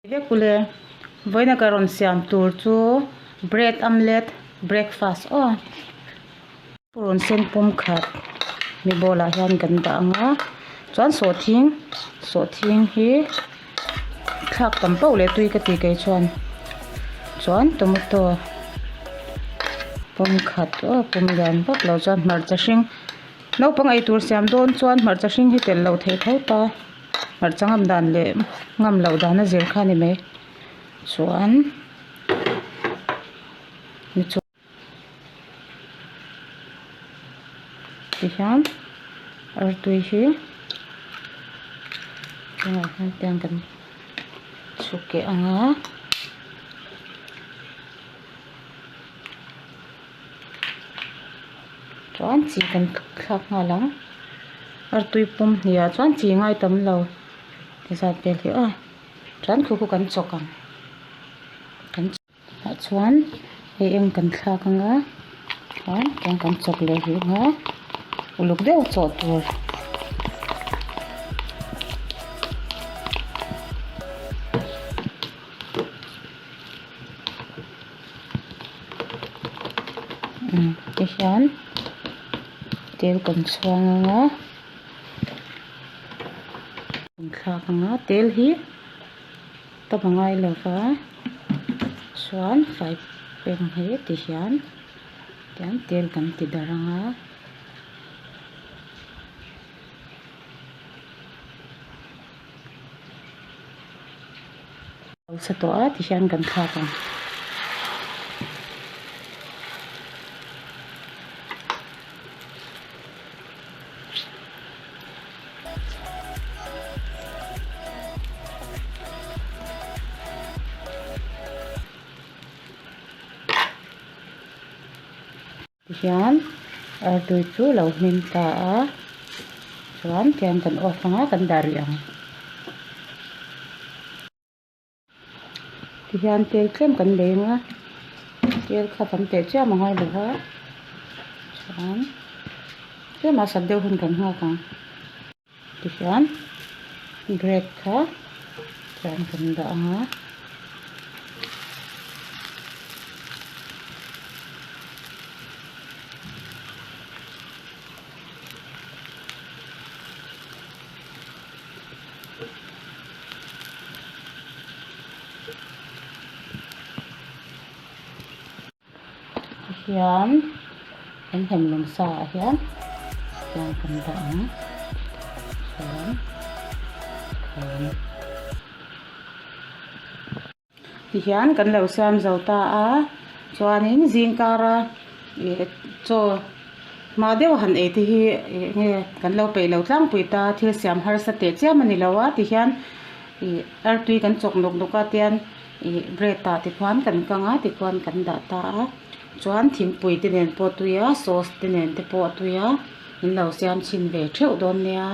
Ve kule voina karon siam tur chu bread omelette breakfast puron sen pum khat mi bola hian kan da anga chuan so thing hi thak tam pau le tui ka ti kai chuan tomato pum khat pum gan bak lo chuan marcha hring no pang ai tur siam don chuan marcha hring hi tel lo thei tho ta marcha ngam dan le ngam lo dan a zir kha ni mai chuan mi chu hian artui hi tiang kan chuke anga chuan chi kan khlak nga lang artui pum hnia chuan chi ngai tam lo ti zat pel hi chuan khu kan chokang kan chuan he eng kan khlak anga chuan kan chok le hi nga uluk deuh chaw tur ti hian tel kan chuang anga kan khlak anga tel hi tapangai lova chuan fai peng he ti hian tel kan ti dar anga sa to ti hian kan khlak anga hian artui chu lo hmin ta chuan tiang kan off anga kan dar ang ti hian tel tlem kan lenga tel kha tam te cha mangai lova chuan tlema sa deuh hun kan nga ka ti hian bread kha chuan kan da anga hian kan hem lung sa hian kan da anga hian kan lo sam zo ta chuanin zingkara cho ma deuh han ei ti hi nge kan lo pe lo tlang pui ta thil siam har sa te chiam ani lawa ti hian artui kan chok nok noka tian bread ta ti khuan kan kanga ti khuan kan da ta chuan thingpui te nen po tuya sauce te nen te po tuya in lo siam chin ve theuh dawn nia